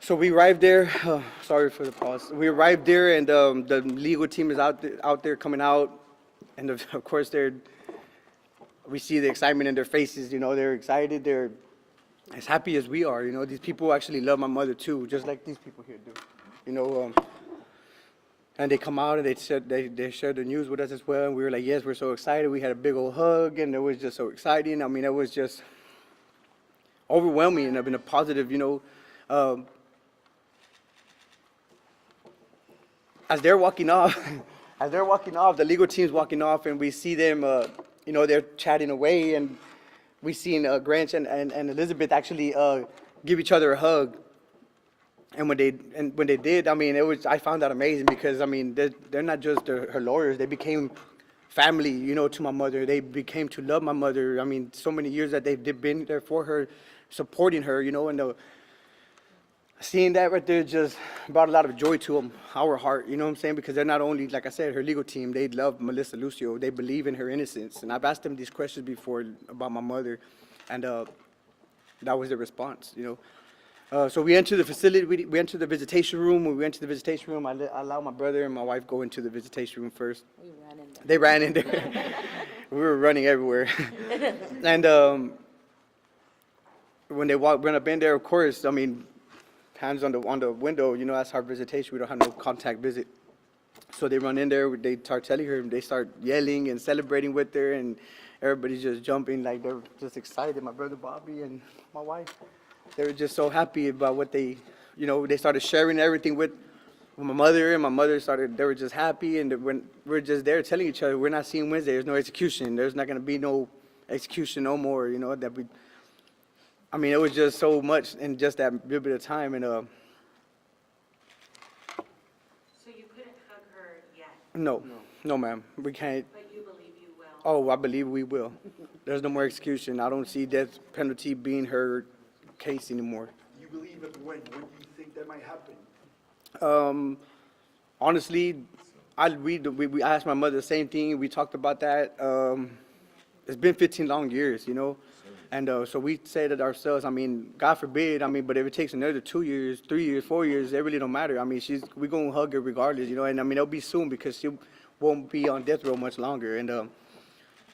So we arrived there. Sorry for the pause. We arrived there, and the legal team is out there coming out, and of course we see the excitement in their faces. You know, they're excited. They're as happy as we are. You know, these people actually love my mother too, just like these people here do. You know, and they come out and they shared the news with us as well. And we were like, yes, we're so excited. We had a big old hug, and it was just so exciting. I mean, it was just overwhelming in a positive. You know. As they're walking off, the legal team's walking off, and we see them, you know, they're chatting away, and we seen Granch and Elizabeth actually give each other a hug. And when they did, I mean, I found that amazing because I mean, they're not just her lawyers; they became family, you know, to my mother. They became to love my mother. I mean, so many years that they've been there for her, supporting her, you know, and seeing that right there just brought a lot of joy to them, our heart, you know what I'm saying? Because they're not only, like I said, her legal team, they love Melissa Lucio. They believe in her innocence. And I've asked them these questions before about my mother, and that was their response, you know? So we entered the facility, we entered the visitation room. When we entered the visitation room, I allowed my brother and my wife go into the visitation room first. We ran in there. They ran in there. We were running everywhere. And when they went up in there, of course, I mean, hands on the window, you know, that's our visitation. We don't have no contact visit. So they run in there, they start telling her, they start yelling and celebrating with her, and everybody's just jumping like they're just excited. My brother Bobby and my wife, they were just so happy about what they, you know, they started sharing everything with my mother, and my mother started, they were just happy, and when we're just there telling each other, we're not seeing Wednesday, there's no execution, there's not going to be no execution no more, you know, that we, I mean, it was just so much in just that little bit of time, and So you couldn't hug her yet, no, ma'am, we can't. but you believe you will? Oh, I believe we will. There's no more execution. I don't see death penalty being her case anymore. You believe it when? When do you think that might happen? Honestly, we asked my mother the same thing. We talked about that. It's been 15 long years, you know. And so we said it ourselves. I mean, God forbid. I mean, but if it takes another 2 years, 3 years, 4 years, it really don't matter. I mean, we're gonna hug her regardless, you know. And I mean, it'll be soon because she won't be on death row much longer, and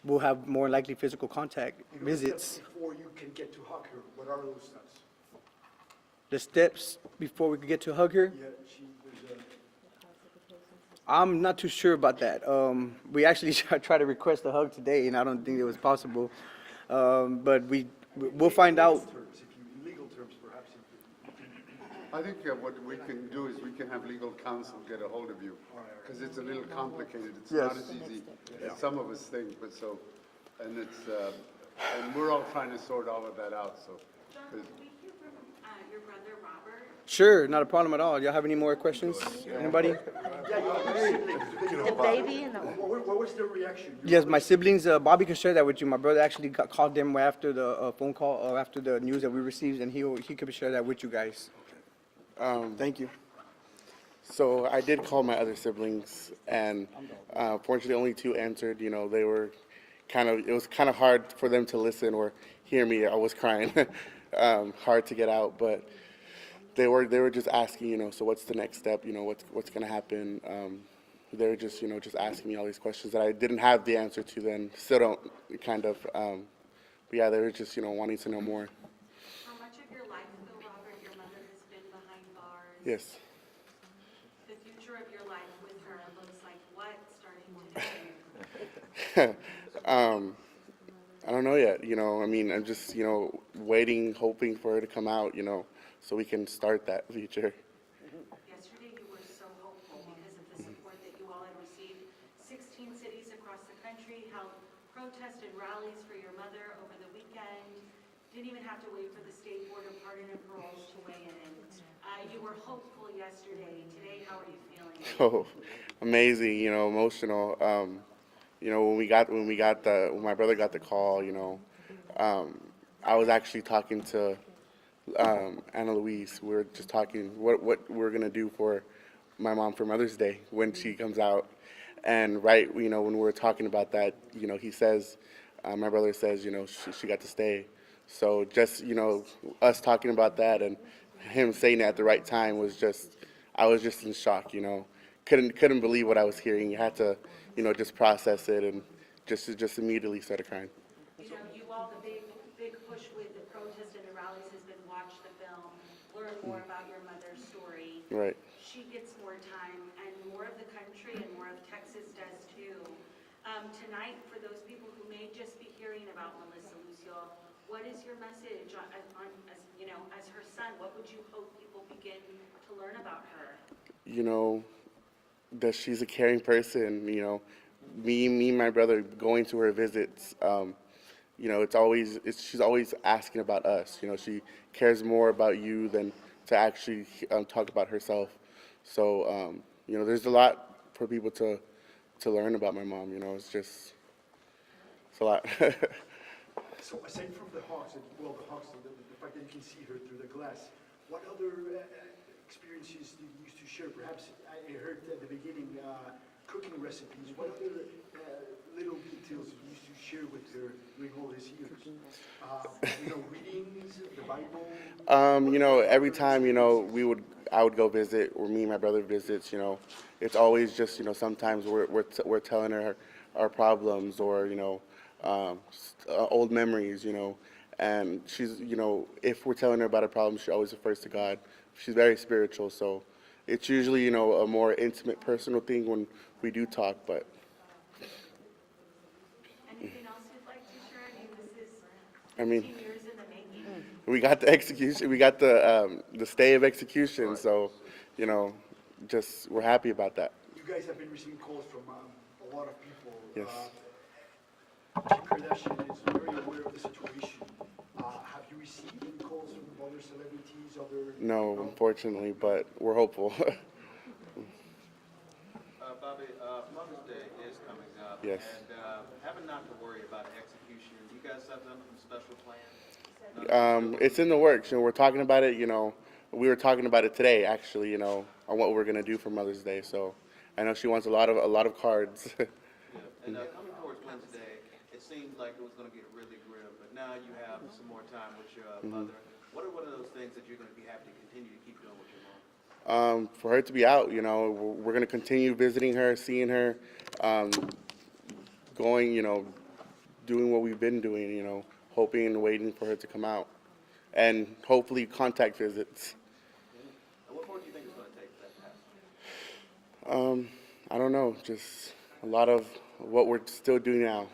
we'll have more likely physical contact You know, visits. steps before you can get to hug her, what are those steps? The steps before we could get to hug her. Yeah, there's I'm not too sure about that. We actually tried to request a hug today, and I don't think it was possible. But we'll find out. in legal terms, perhaps. I think what we can do is we can have legal counsel get a hold of you, because it's a little complicated. It's not Yes. as easy as some of us think, but so, and it's, and we're all trying to sort all of that out, so. John, can we hear from your brother Robert? Sure, not a problem at all. Y'all have any more questions? Anybody? Yeah, you have siblings. The baby and the. What was their reaction? Yes, my siblings. Bobby can share that with you. My brother actually called them right after the phone call, after the news that we received, and he could share that with you guys. Thank you. So I did call my other siblings, and fortunately only two answered. You know, they were it was kind of hard for them to listen or hear me. I was crying, hard to get out, but they were just asking, you know, so what's the next step? You know, what's going to happen? They were just, you know, just asking me all these questions that I didn't have the answer to then, still don't, kind of. But yeah, they were just, you know, wanting to know more. How much of your life, though, Robert, your mother has been behind bars? Yes. The future of your life with her looks like what starting today? I don't know yet, you know, I mean, I'm just, you know, waiting, hoping for her to come out, you know, so we can start that future. Yesterday, you were so hopeful because of the support that you all had received. 16 cities across the country held protests and rallies for your mother over the weekend. Didn't even have to wait for the State Board of Pardon and Paroles to weigh in. You were hopeful yesterday. Today, how are you feeling? Oh, amazing, you know, emotional. You know, when my brother got the call, you know, I was actually talking to Anna Louise. We were just talking what we're gonna do for my mom for Mother's Day when she comes out. And right, you know, when we were talking about that, you know, he says, my brother says, you know, she got to stay. So just, us talking about that and him saying it at the right time was just, I was just in shock, Couldn't believe what I was hearing. You had to, just process it and just immediately started crying. You know, you all, the big push with the protest and the rallies has been watch the film, learn more about your mother's story. Right. She gets more time, and more of the country and more of Texas does too. Tonight, for those people who may just be hearing about Melissa Lucio, what is your message as her son? What would you hope people begin to learn about her? That she's a caring person, me and my brother going to her visits, she's always asking about us. She cares more about you than to actually talk about herself. So, there's a lot for people to learn about my mom. It's a lot. So aside from the Hawks, the fact that you can see her through the glass, what other experiences did you used to share? Perhaps I heard at the beginning cooking recipes. What other little details you used to share with her during all these years? Readings, the Bible. Every time I would go visit, or me and my brother visits. It's always just sometimes we're telling her our problems or old memories. And she's if we're telling her about a problem, she always refers to God. She's very spiritual, so it's usually a more intimate, personal thing when we do talk. But Anything else you'd like to share? This is I mean, 15 years in the making. we got the execution. We got the stay of execution. So, just we're happy about that. You guys have been receiving calls from a lot of people. Yes. Kim Kardashian is very aware of the situation. Have you received any calls from other celebrities, No, unfortunately, but we're hopeful. Bobby, Mother's Day is coming up. Yes. And having not to worry about execution, you guys have done some special plans? It's in the works. We're talking about it. We were talking about it today, actually. On what we're gonna do for Mother's Day. So, I know she wants a lot of cards. Yeah. And coming towards Wednesday, it seemed like it was going to get really grim, but now you have some more time with your mother. What are one of those things that you're going to be happy to continue to keep doing with your mom? For her to be out, we're gonna continue visiting her, seeing her, going, doing what we've been doing, hoping and waiting for her to come out, and hopefully contact visits. And what more do you think it's going to take for that to happen? I don't know, just a lot of what we're still doing now.